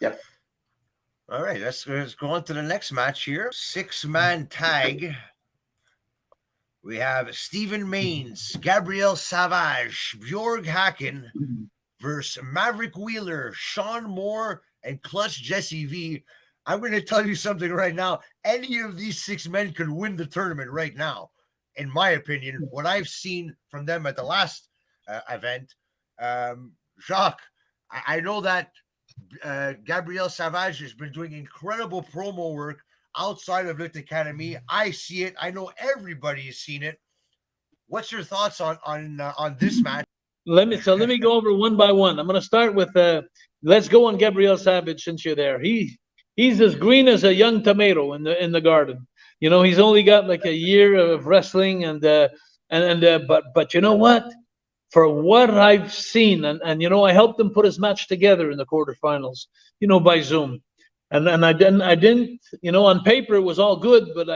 Yep. All right, let's go on to the next match here. 6-man tag. We have Stephen Mainz, Gabriel Savage, Bjorg Haaken versus Maverick Wheeler, Shaun Moore, and Clutch Jessie V. I'm going to tell you something right now. Any of these 6 men could win the tournament right now, in my opinion. What I've seen from them at the last event, Jacques, I know that Gabriel Savage has been doing incredible promo work outside of Lutte Academie. I see it. I know everybody has seen it. What's your thoughts on this match? Let me go over one by one. I'm going to start with let's go on Gabriel Savage since you're there. He's as green as a young tomato in the garden. You know, he's only got like a year of wrestling, but you know what? For what I've seen, and you know, I helped him put his match together in the quarterfinals, you know, by Zoom. And I didn't, you know, on paper it was all good, but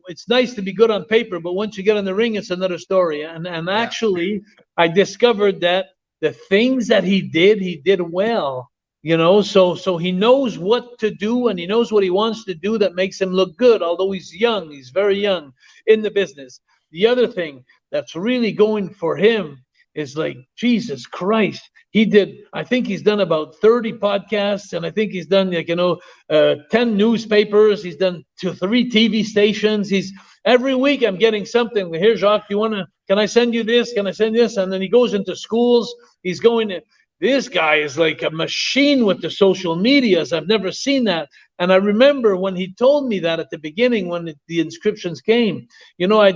it's nice to be good on paper, but once you get in the ring, it's another story. And actually, I discovered that the things that he did well, you know, so he knows what to do and he knows what he wants to do that makes him look good, although he's young, he's very young in the business. The other thing that's really going for him is like, Jesus Christ. I think he's done about 30 podcasts, and I think he's done, like, you know, 10 newspapers. He's done 3 TV stations. Every week I'm getting something. Here, Jacques, can I send you this? Can I send this? And then he goes into schools. This guy is like a machine with the social medias. I've never seen that. And I remember when he told me that at the beginning, when the inscriptions came, you know, I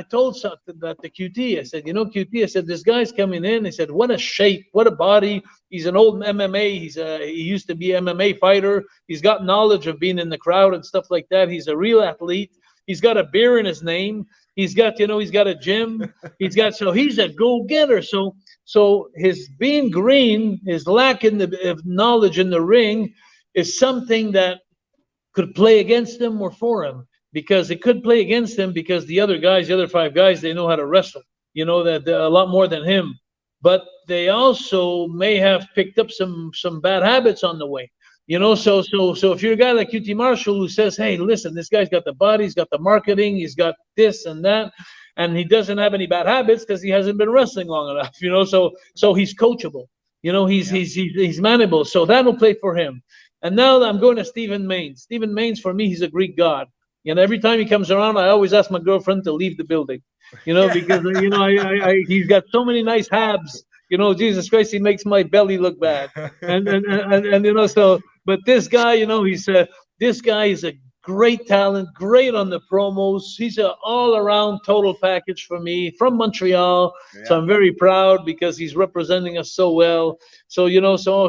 told something that the QT, I said, you know, QT, I said, this guy's coming in. I said, what a shape, what a body. He's an old MMA. He used to be an MMA fighter. He's got knowledge of being in the crowd and stuff like that. He's a real athlete. He's got a beer in his name. He's got a gym. So he's a go-getter. So his being green, his lack of knowledge in the ring is something that could play against him or for him, because it could play against him because the other 5 guys, they know how to wrestle, you know, that a lot more than him. But they also may have picked up some bad habits on the way. You know, so if you're a guy like QT Marshall who says, hey, listen, this guy's got the body, he's got the marketing, he's got this and that, and he doesn't have any bad habits because he hasn't been wrestling long enough, you know, so he's coachable, you know, he's manageable, so that'll play for him. And now I'm going to Stephen Mainz. Stephen Mainz, for me, he's a Greek god. You know, every time he comes around, I always ask my girlfriend to leave the building, you know, because, you know, he's got so many nice abs. You know, Jesus Christ, he makes my belly look bad. And you know, so, but this guy, you know, this guy is a great talent, great on the promos. He's an all-around total package for me, from Montreal. Yeah. So I'm very proud because he's representing us so well. So, you know, so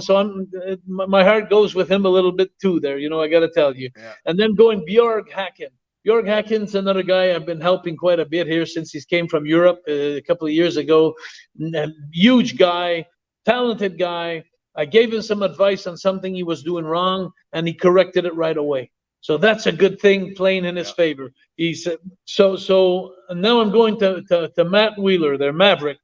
my heart goes with him a little bit too there, you know, I got to tell you. Yeah. And then going Bjorg Haaken. Bjorg Haaken's another guy I've been helping quite a bit here since he came from Europe a couple of years ago. Huge guy, talented guy. I gave him some advice on something he was doing wrong, and he corrected it right away. So that's a good thing, playing in his favor. He's so now I'm going to Matt Wheeler there, Maverick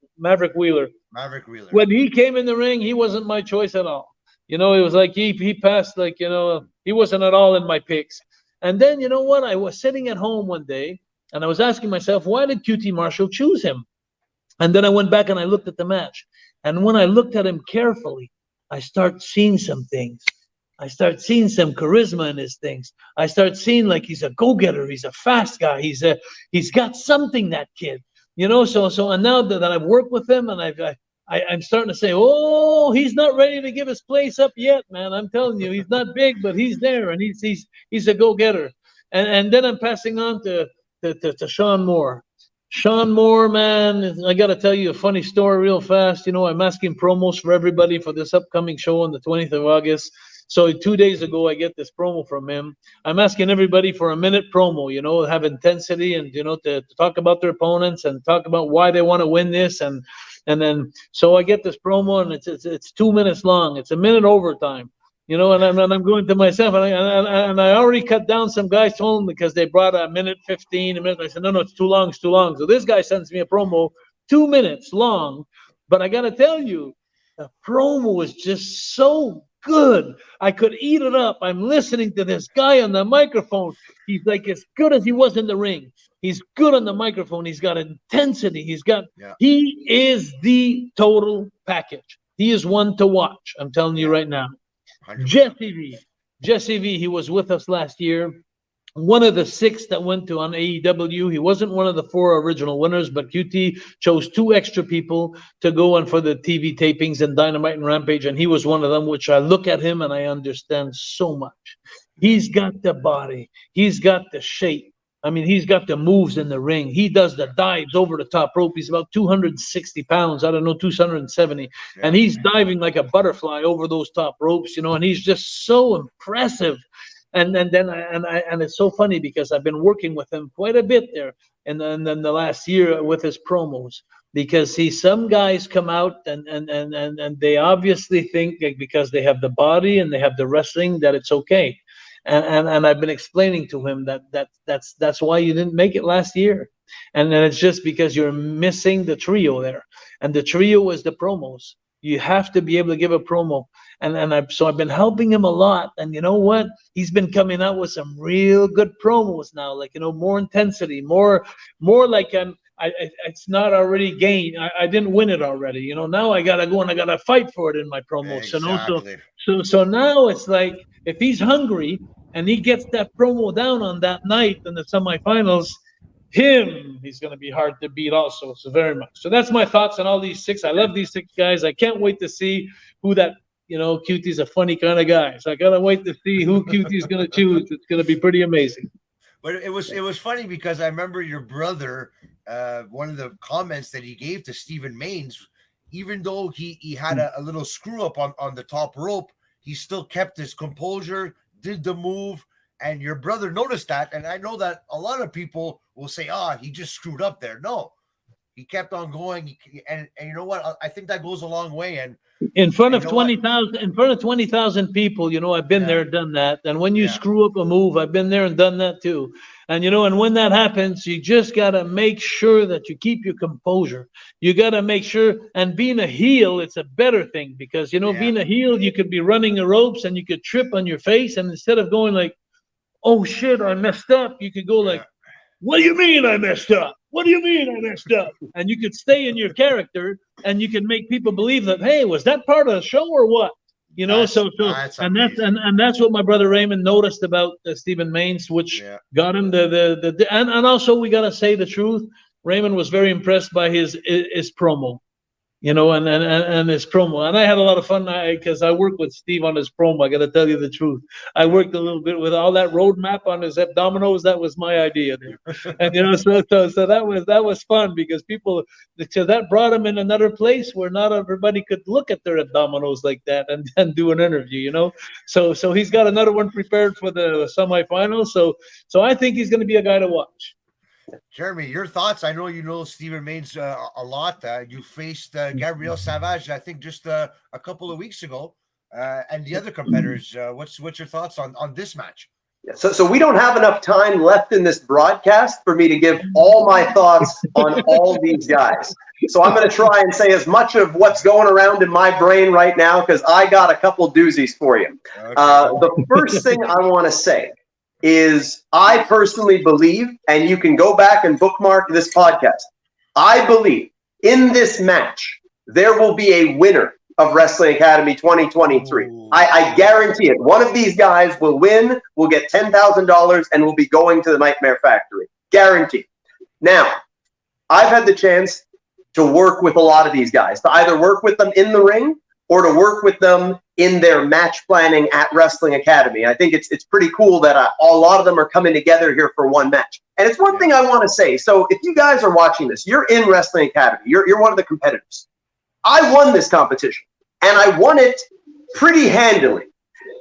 Wheeler. Maverick Wheeler. When he came in the ring, he wasn't my choice at all. You know, it was like he passed, like, you know, he wasn't at all in my picks. And then, you know what? I was sitting at home one day, and I was asking myself, why did QT Marshall choose him? And then I went back and I looked at the match. And when I looked at him carefully, I start seeing some things. I start seeing some charisma in his things. I start seeing like he's a go-getter. He's a fast guy. He's got something, that kid. You know, so and now that I've worked with him, and I'm starting to say, oh, he's not ready to give his place up yet, man. I'm telling you, he's not big, but he's there, and he's a go-getter. And then I'm passing on to Shaun Moore. Shaun Moore, man, I got to tell you a funny story real fast. You know, I'm asking promos for everybody for this upcoming show on the 20th of August. So 2 days ago, I get this promo from him. I'm asking everybody for a minute promo, you know, have intensity, and, you know, to talk about their opponents and talk about why they want to win this. And then, so I get this promo, and it's 2 minutes long. It's a minute overtime, you know, and I'm going to myself, and I already cut down some guys home because they brought a minute 15, a minute. I said, no, it's too long. It's too long. So this guy sends me a promo 2 minutes long, but I got to tell you, the promo was just so good. I could eat it up. I'm listening to this guy on the microphone. He's like as good as he was in the ring. He's good on the microphone. He's got intensity. He is the total package. He is one to watch. I'm telling you right now. 100%. Jessie V, he was with us last year. One of the 6 that went to on AEW. He wasn't one of the 4 original winners, but QT chose 2 extra people to go on for the TV tapings and Dynamite and Rampage, and he was one of them, which I look at him and I understand so much. He's got the body. He's got the shape. I mean, he's got the moves in the ring. He does the dives over the top rope. He's about 260 pounds. I don't know, 270. Yeah. And he's diving like a butterfly over those top ropes, and he's just so impressive. And it's so funny because I've been working with him quite a bit there, and then the last year with his promos, because some guys come out and they obviously think that because they have the body and they have the wrestling that it's okay, and I've been explaining to him that's why you didn't make it last year, and then it's just because you're missing the trio there, and the trio is the promos. You have to be able to give a promo. So I've been helping him a lot. And you know what? He's been coming out with some real good promos now, like, more intensity, more like it's not already gained. I didn't win it already. Now I got to go and I got to fight for it in my promos. Exactly. So now it's like, if he's hungry and he gets that promo down on that night in the semifinals, he's going to be hard to beat also. So very much. So that's my thoughts on all these 6. I love these 6 guys. I can't wait to see who that, QT's a funny kind of guy. So I got to wait to see who QT's going to choose. It's going to be pretty amazing. But it was funny because I remember your brother, one of the comments that he gave to Stephen Mainz, even though he had a little screw up on the top rope, he still kept his composure, did the move. And your brother noticed that, and I know that a lot of people will say, he just screwed up there. No, he kept on going, and you know what? I think that goes a long way. And in front of 20,000 people, I've been there, done that. And when you screw up a move, I've been there and done that too. And and when that happens, you just gotta make sure that you keep your composure. You gotta make sure, and being a heel, it's a better thing because being a heel, you could be running the ropes and you could trip on your face, and instead of going like, oh shit, I messed up, you could go like, what do you mean I messed up? What do you mean I messed up? And you could stay in your character and you can make people believe that, hey, was that part of the show or what? That's what my brother Raymond noticed about Stephen Mainz, which got him and also we got to say the truth. Raymond was very impressed by his promo. And his promo. And I had a lot of fun because I worked with Steve on his promo. I got to tell you the truth. I worked a little bit with all that roadmap on his abdominals. That was my idea there. And, so that was fun because that brought him in another place where not everybody could look at their abdominals like that and do an interview, So he's got another one prepared for the semifinals. So I think he's going to be a guy to watch. Jeremy, your thoughts? I know you know Stephen Mainz a lot. You faced Gabriel Savage, I think, just a couple of weeks ago, and the other competitors. What's your thoughts on this match? Yeah, so we don't have enough time left in this broadcast for me to give all my thoughts on all these guys. So I'm going to try and say as much of what's going around in my brain right now because I got a couple doozies for you. Okay. The first thing I want to say is I personally believe, and you can go back and bookmark this podcast, I believe in this match, there will be a winner of Wrestling Academy 2023. I guarantee it. One of these guys will win, will get $10,000, and will be going to the Nightmare Factory. Guaranteed. Now, I've had the chance to work with a lot of these guys, to either work with them in the ring or to work with them in their match planning at Wrestling Academy. I think it's pretty cool that a lot of them are coming together here for one match. And it's one thing I want to say. So if you guys are watching this, you're in Wrestling Academy. You're one of the competitors. I won this competition, and I won it pretty handily.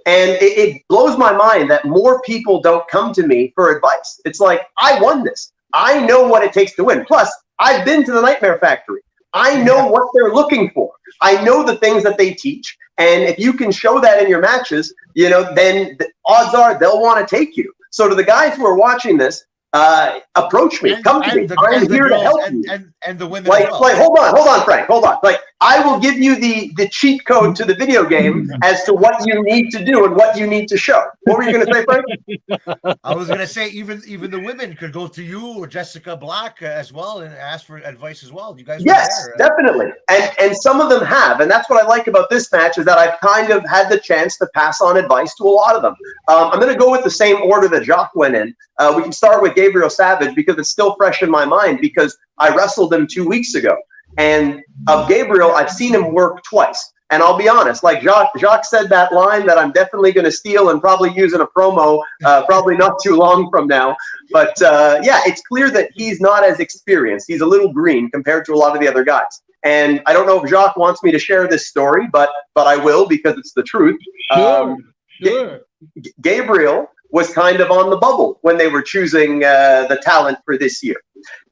And it blows my mind that more people don't come to me for advice. It's like, I won this. I know what it takes to win. Plus, I've been to the Nightmare Factory. I know what they're looking for. I know the things that they teach. And if you can show that in your matches, then the odds are they'll want to take you. So to the guys who are watching this, approach me, come to me. I'm here to help you. And the women Like, as well. like, hold on, Frank, hold on. Like, I will give you the cheat code to the video game as to what you need to do and what you need to show. What were you going to say, Frank? I was going to say even the women could go to you or Jessica Black as well and ask for advice as well. You guys, yes, definitely, and some of them have, and that's what I like about this match is that I've kind of had the chance to pass on advice to a lot of them. I'm going to go with the same order that Jacques went in. We can start with Gabriel Savage because it's still fresh in my mind because I wrestled him 2 weeks ago. And of Gabriel, I've seen him work twice. And I'll be honest, like Jacques said that line that I'm definitely going to steal and probably use in a promo, probably not too long from now. But yeah, it's clear that he's not as experienced. He's a little green compared to a lot of the other guys. And I don't know if Jacques wants me to share this story, but I will because it's the truth. Sure. Gabriel was kind of on the bubble when they were choosing the talent for this year.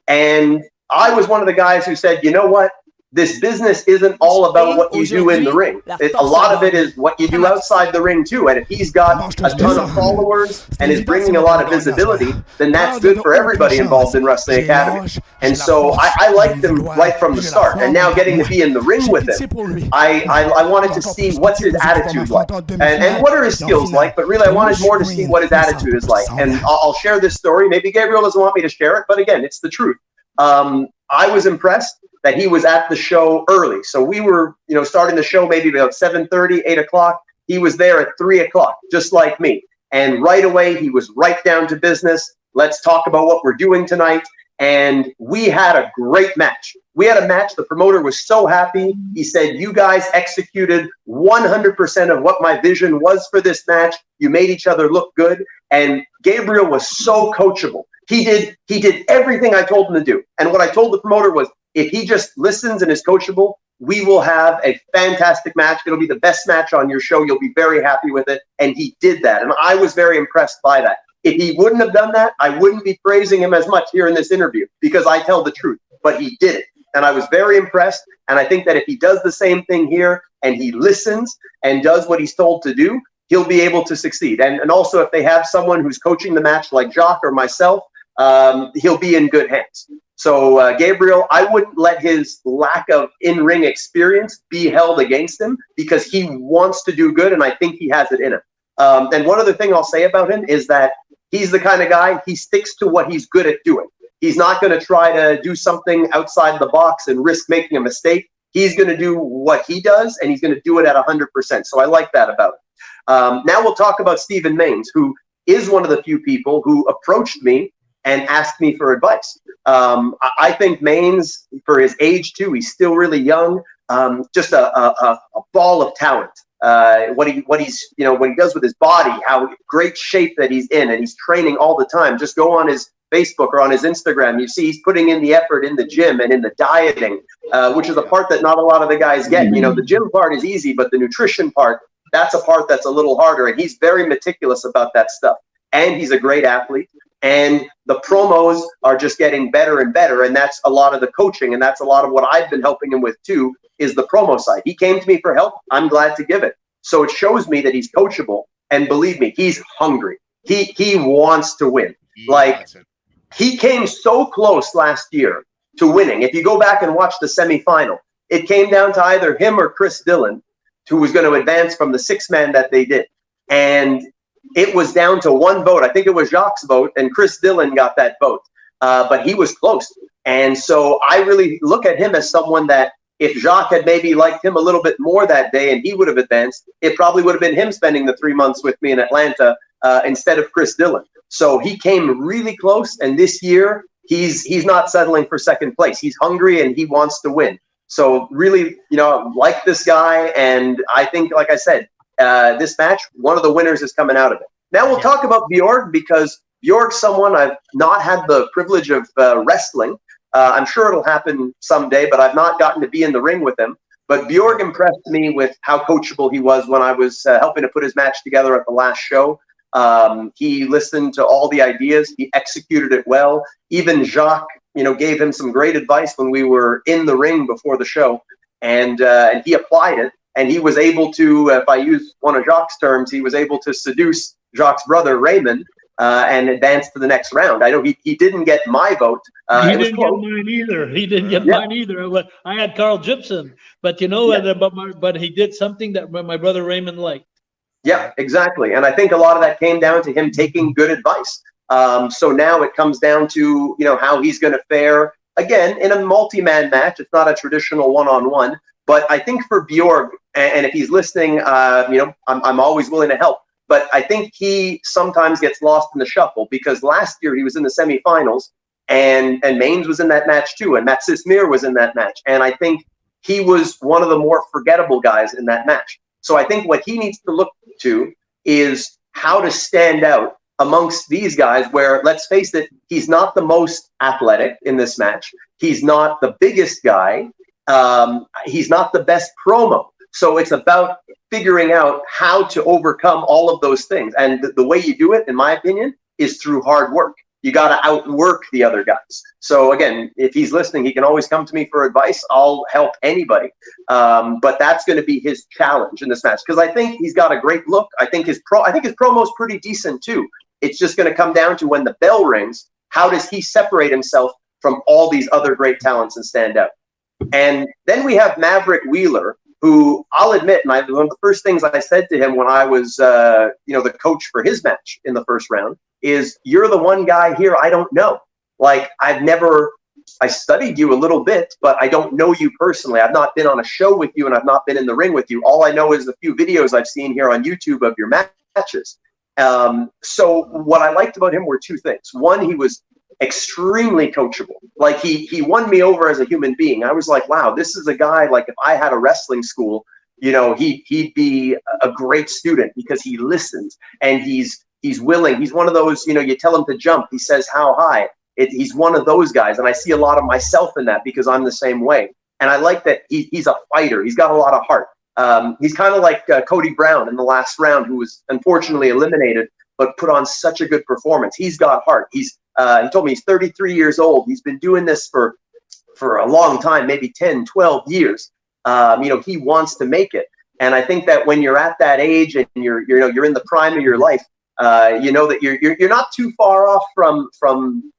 And I was one of the guys who said, you know what? This business isn't all about what you do in the ring. A lot of it is what you do outside the ring too. And if he's got a ton of followers and is bringing a lot of visibility, then that's good for everybody involved in Wrestling Academy. And so I liked him right from the start. And now getting to be in the ring with him, I wanted to see what's his attitude like and what are his skills like. But really, I wanted more to see what his attitude is like. And I'll share this story. Maybe Gabriel doesn't want me to share it, but again, it's the truth. I was impressed that he was at the show early. So we were, starting the show maybe about 7:30, 8 o'clock. He was there at 3 o'clock, just like me. And right away, he was right down to business. Let's talk about what we're doing tonight. And we had a great match. We had a match. The promoter was so happy. He said, you guys executed 100% of what my vision was for this match. You made each other look good. And Gabriel was so coachable. He did everything I told him to do. And what I told the promoter was, if he just listens and is coachable, we will have a fantastic match. It'll be the best match on your show. You'll be very happy with it. And he did that. And I was very impressed by that. If he wouldn't have done that, I wouldn't be praising him as much here in this interview because I tell the truth. But he did it. And I was very impressed. And I think that if he does the same thing here and he listens and does what he's told to do, he'll be able to succeed. And also, if they have someone who's coaching the match like Jacques or myself, he'll be in good hands. So Gabriel, I wouldn't let his lack of in-ring experience be held against him because he wants to do good, and I think he has it in him. And one other thing I'll say about him is that he's the kind of guy, he sticks to what he's good at doing. He's not going to try to do something outside the box and risk making a mistake. He's going to do what he does, and he's going to do it at 100%. So I like that about him. Now we'll talk about Stephen Mainz, who is one of the few people who approached me and asked me for advice. I think Mainz, for his age too, he's still really young, just a ball of talent. What he does with his body, how great shape that he's in, and he's training all the time. Just go on his Facebook or on his Instagram, you see he's putting in the effort in the gym and in the dieting, which is a part that not a lot of the guys get. The gym part is easy, but the nutrition part, that's a part that's a little harder, and he's very meticulous about that stuff. And he's a great athlete. And the promos are just getting better and better. And that's a lot of the coaching. And that's a lot of what I've been helping him with too, is the promo side. He came to me for help. I'm glad to give it. So it shows me that he's coachable. And believe me, he's hungry. He wants to win. He came so close last year to winning. If you go back and watch the semifinal, it came down to either him or Chris Dillon, who was going to advance from the 6-man that they did. And it was down to one vote. I think it was Jacques' vote, and Chris Dillon got that vote. But he was close. And so I really look at him as someone that if Jacques had maybe liked him a little bit more that day and he would have advanced, it probably would have been him spending the 3 months with me in Atlanta instead of Chris Dillon. So he came really close. And this year, he's not settling for second place. He's hungry and he wants to win. So really, like this guy. And I think, like I said, this match, one of the winners is coming out of it. Now we'll talk about Bjorg because Bjorg's someone I've not had the privilege of wrestling. I'm sure it'll happen someday, but I've not gotten to be in the ring with him. But Bjorg impressed me with how coachable he was when I was helping to put his match together at the last show. He listened to all the ideas. He executed it well. Even Jacques, gave him some great advice when we were in the ring before the show, and he applied it. And he was able to, if I use one of Jacques' terms, he was able to seduce Jacques' brother, Raymond, and advanced to the next round. I know he didn't get my vote. He didn't get mine either. He didn't get mine either. I had Carl Gibson, but but he did something that my brother Raymond liked. Yeah, exactly. And I think a lot of that came down to him taking good advice. So now it comes down to, how he's going to fare. Again, in a multi-man match, it's not a traditional one-on-one. But I think for Bjorg, and if he's listening, I'm always willing to help. But I think he sometimes gets lost in the shuffle because last year he was in the semifinals and Mainz was in that match too. And Matsis Mir was in that match. And I think he was one of the more forgettable guys in that match. So I think what he needs to look to is how to stand out amongst these guys where, let's face it, he's not the most athletic in this match. He's not the biggest guy. He's not the best promo. So it's about figuring out how to overcome all of those things. And the way you do it, in my opinion, is through hard work. You got to outwork the other guys. So again, if he's listening, he can always come to me for advice. I'll help anybody. But that's going to be his challenge in this match because I think he's got a great look. I think his promo's pretty decent too. It's just going to come down to when the bell rings, how does he separate himself from all these other great talents and stand out? And then we have Maverick Wheeler, who I'll admit, and one of the first things I said to him when I was, the coach for his match in the first round is, you're the one guy here I don't know. Like, I studied you a little bit, but I don't know you personally. I've not been on a show with you, and I've not been in the ring with you. All I know is the few videos I've seen here on YouTube of your matches. So what I liked about him were two things. One, he was extremely coachable. Like he won me over as a human being. I was like, wow, this is a guy, like if I had a wrestling school, he'd be a great student because he listens and he's willing. He's one of those, you tell him to jump, he says how high. He's one of those guys, and I see a lot of myself in that because I'm the same way. And I like that he's a fighter. He's got a lot of heart. He's kind of like Cody Brown in the last round, who was unfortunately eliminated, but put on such a good performance. He's got heart. He told me he's 33 years old. He's been doing this for a long time, maybe 10, 12 years. He wants to make it. And I think that when you're at that age and you're in the prime of your life, that you're not too far off from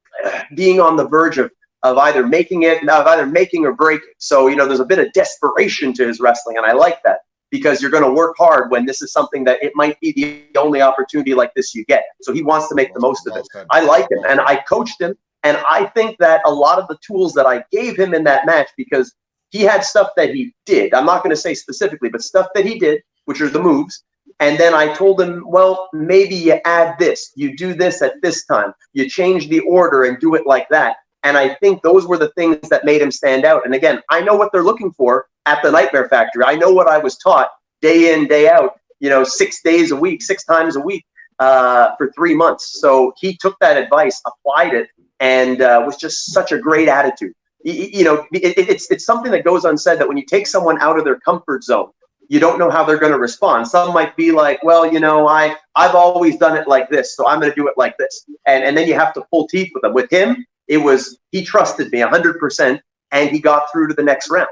being on the verge of either making or breaking. So, there's a bit of desperation to his wrestling. And I like that because you're going to work hard when this is something that it might be the only opportunity like this you get. So he wants to make the most of it. I like him and I coached him. And I think that a lot of the tools that I gave him in that match, because he had stuff that he did, I'm not going to say specifically, but stuff that he did, which are the moves. And then I told him, well, maybe you add this, you do this at this time, you change the order and do it like that. And I think those were the things that made him stand out. And again, I know what they're looking for at the Nightmare Factory. I know what I was taught day in, day out, 6 days a week, 6 times a week for 3 months. So he took that advice, applied it, and was just such a great attitude. It's something that goes unsaid, that when you take someone out of their comfort zone, you don't know how they're going to respond. Some might be like, well, I've always done it like this, so I'm going to do it like this. And then you have to pull teeth with them. With him, it was, he trusted me 100%, and he got through to the next round.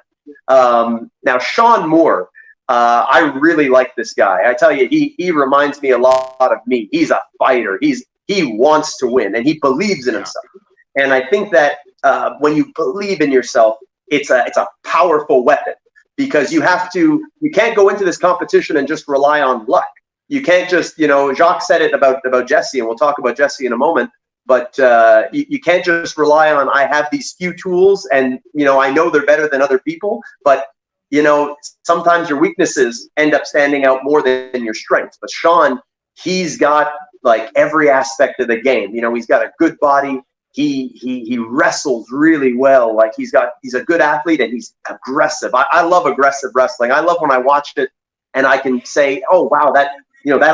Now, Shaun Moore, I really like this guy. I tell you, he reminds me a lot of me. He's a fighter. He wants to win, and he believes in himself. And I think that when you believe in yourself, it's a powerful weapon, because you can't go into this competition and just rely on luck. You can't just, Jacques said it about Jessie, and we'll talk about Jessie in a moment, but you can't just rely on, I have these few tools and, I know they're better than other people, but, sometimes your weaknesses end up standing out more than your strengths. But Shaun, he's got like every aspect of the game. He's got a good body. He wrestles really well. Like he's a good athlete, and he's aggressive. I love aggressive wrestling. I love when I watched it and I can say, oh wow, that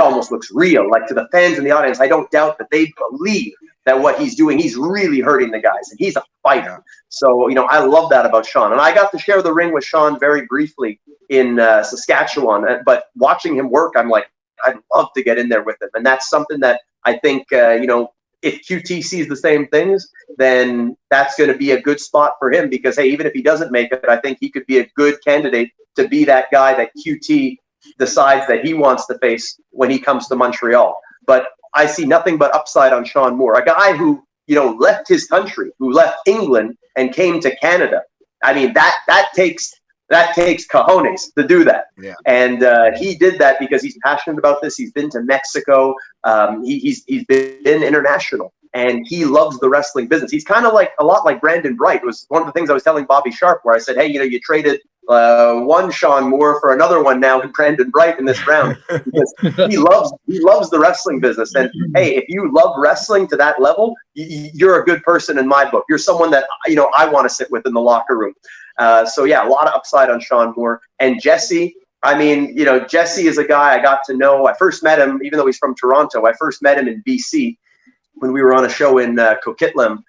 almost looks real. Like to the fans in the audience, I don't doubt that they believe that what he's doing, he's really hurting the guys, and he's a fighter. So, I love that about Shaun. And I got to share the ring with Shaun very briefly in Saskatchewan, but watching him work, I'm like, I'd love to get in there with him. And that's something that I think, if QT sees the same things, then that's going to be a good spot for him, because, hey, even if he doesn't make it, I think he could be a good candidate to be that guy that QT decides that he wants to face when he comes to Montreal. but I see nothing but upside on Shaun Moore, a guy who, left his country, who left England and came to Canada. I mean, that takes cojones to do that. Yeah. And he did that because he's passionate about this. He's been to Mexico. He's been international, and he loves the wrestling business. He's kind of a lot like Brandon Bright. It was one of the things I was telling Bobby Sharp, where I said, hey, you traded one Shaun Moore for another one now in Brandon Bright in this round, because he loves the wrestling business. And hey, if you love wrestling to that level, you're a good person in my book. You're someone that I want to sit with in the locker room. So yeah, a lot of upside on Shaun Moore. And Jessie, I mean, Jessie is a guy I got to know. I first met him, even though he's from Toronto, I first met him in BC when we were on a show in Coquitlam,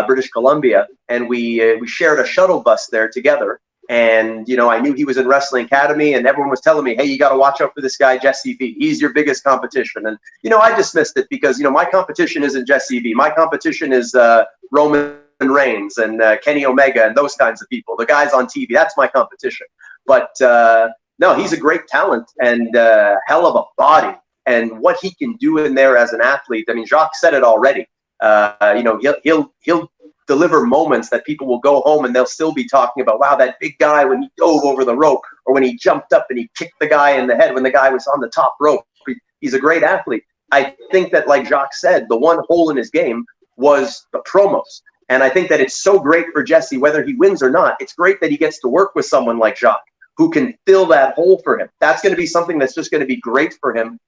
British Columbia, and we shared a shuttle bus there together. And, I knew he was in Wrestling Academy, and everyone was telling me, hey, you got to watch out for this guy, Jessie V. He's your biggest competition. And, I dismissed it because, my competition isn't Jessie V. My competition is Roman Reigns and Kenny Omega and those kinds of people. The guys on TV, that's my competition. But no, he's a great talent and hell of a body. And what he can do in there as an athlete, I mean, Jacques said it already. He'll deliver moments that people will go home and they'll still be talking about, wow, that big guy when he dove over the rope, or when he jumped up and he kicked the guy in the head when the guy was on the top rope. He's a great athlete. I think that, like Jacques said, the one hole in his game was the promos. And I think that it's so great for Jessie, whether he wins or not. It's great that he gets to work with someone like Jacques who can fill that hole for him. That's going to be something that's just going to be great for him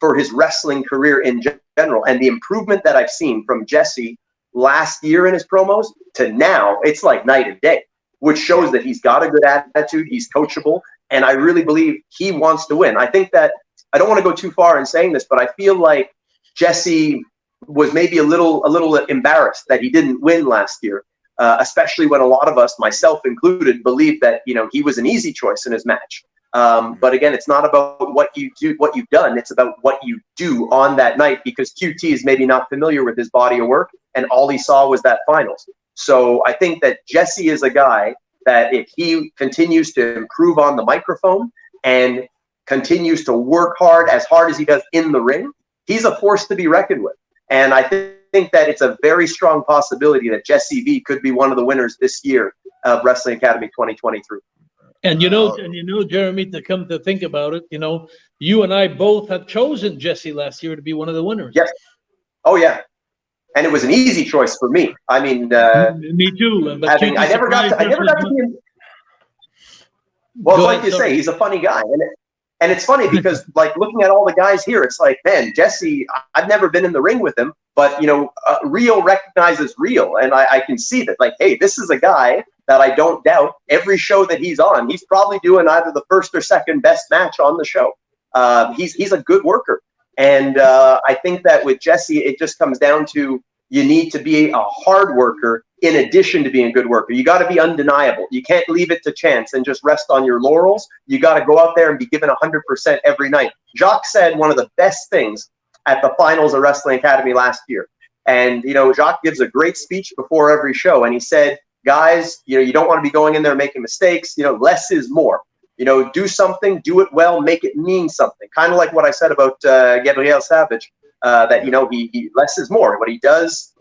for his wrestling career in general. And the improvement that I've seen from Jessie last year in his promos to now, it's like night and day, which shows that he's got a good attitude, he's coachable, and I really believe he wants to win. I think that, I don't want to go too far in saying this, but I feel like Jessie was maybe a little embarrassed that he didn't win last year, especially when a lot of us, myself included, believed that he was an easy choice in his match. But again, it's not about what you do, what you've done. It's about what you do on that night, because QT is maybe not familiar with his body of work, and all he saw was that finals. So I think that Jessie is a guy that if he continues to improve on the microphone and continues to work hard as he does in the ring, he's a force to be reckoned with. And I think that it's a very strong possibility that Jessie V could be one of the winners this year of Wrestling Academy 2023. And Jeremy, to come to think about it, you and I both had chosen Jessie last year to be one of the winners. Yes. Oh yeah. And it was an easy choice for me. I mean, me too. But I never got to be in. Well, like you say, he's a funny guy, and it's funny because, like, looking at all the guys here, it's like, man, Jessie, I've never been in the ring with him, but Rio recognizes Rio, and I can see that, like, hey, this is a guy that I don't doubt every show that he's on, he's probably doing either the first or second best match on the show. He's a good worker. And I think that with Jessie, it just comes down to, you need to be a hard worker in addition to being a good worker. You got to be undeniable. You can't leave it to chance and just rest on your laurels. You got to go out there and be given 100% every night. Jacques said one of the best things at the finals of Wrestling Academy last year. And, Jacques gives a great speech before every show. And he said, guys, you don't want to be going in there making mistakes. Less is more. Do something, do it well, make it mean something. Kind of like what I said about Gabriel Savage, that he less is more. What he does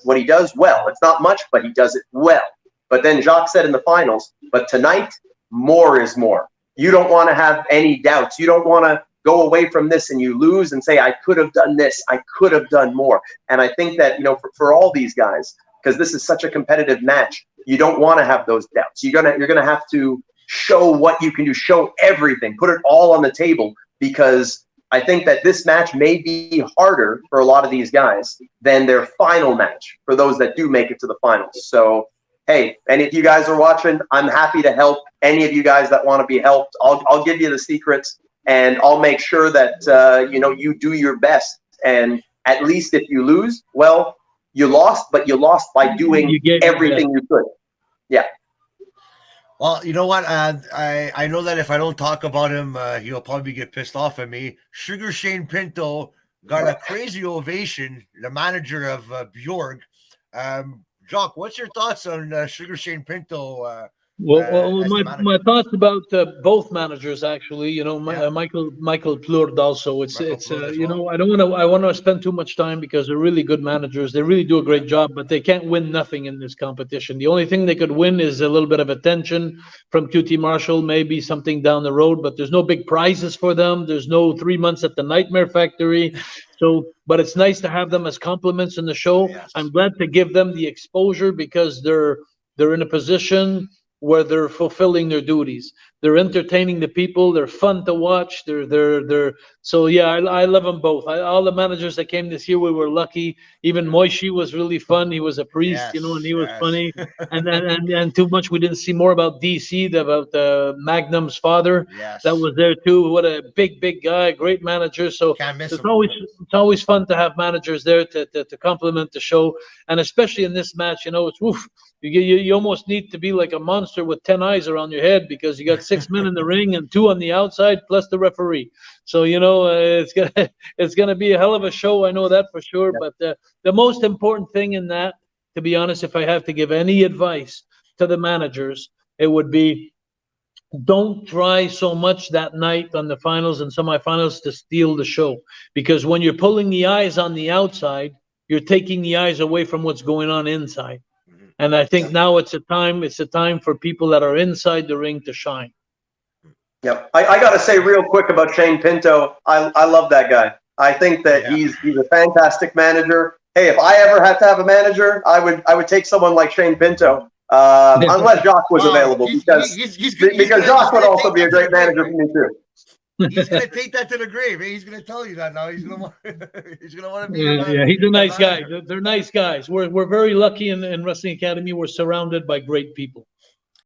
what he does well. It's not much, but he does it well. But then Jacques said in the finals, but tonight, more is more. You don't want to have any doubts. You don't want to go away from this and you lose and say, I could have done this, I could have done more. And I think that, for all these guys, because this is such a competitive match, you don't want to have those doubts. You're gonna have to show what you can do, show everything, put it all on the table, because I think that this match may be harder for a lot of these guys than their final match for those that do make it to the finals. So, hey, any of you guys are watching, I'm happy to help any of you guys that want to be helped. I'll give you the secrets, and I'll make sure that you do your best. And at least if you lose, well, you lost, but you lost by doing everything you could. Yeah. Well, you know what? I know that if I don't talk about him, he'll probably get pissed off at me. Sugar Shane Pinto got a crazy ovation, the manager of Bjorg. Jacques, what's your thoughts on Sugar Shane Pinto Well, as the my manager. thoughts about both managers actually. You know, Yeah. Michael Plourde also. It's Michael Plourde as you well. know, I want to spend too much time because they're really good managers. They really do a great job, but they can't win nothing in this competition. The only thing they could win is a little bit of attention from QT Marshall, maybe something down the road. But there's no big prizes for them. There's no 3 months at the Nightmare Factory. So, but it's nice to have them as compliments in the show. Yes. I'm glad to give them the exposure because they're in a position where they're fulfilling their duties. They're entertaining the people. They're fun to watch. They're so yeah. I love them both. All the managers that came this year, we were lucky. Even Moishi was really fun. He was a priest, you know, and he was funny. And too much we didn't see more about DC, about Magnum's father. Yes. That was there too. What a big guy, great manager. So Can't miss it's him. always fun to have managers there to complement the show, and especially in this match, you know, it's woof. You almost need to be like a monster with 10 eyes around your head because you got 6 men in the ring and 2 on the outside plus the referee. So you know it's gonna be a hell of a show. I know that for sure. Yeah. But the most important thing in that, to be honest, if I have to give any advice to the managers, it would be don't try so much that night on the finals and semifinals to steal the show, because when you're pulling the eyes on the outside, you're taking the eyes away from what's going on inside. And I think now it's a time for people that are inside the ring to shine. Yep. I got to say real quick about Shane Pinto. I love that guy. I think that he's a fantastic manager. Hey, if I ever had to have a manager, I would take someone like Shane Pinto, unless Jacques was available, because Jacques would also be a great manager for me too. He's gonna take that to the grave. He's gonna tell you that now. He's gonna want to be. Yeah, he's a nice guy. They're nice guys. We're very lucky in Wrestling Academy. We're surrounded by great people.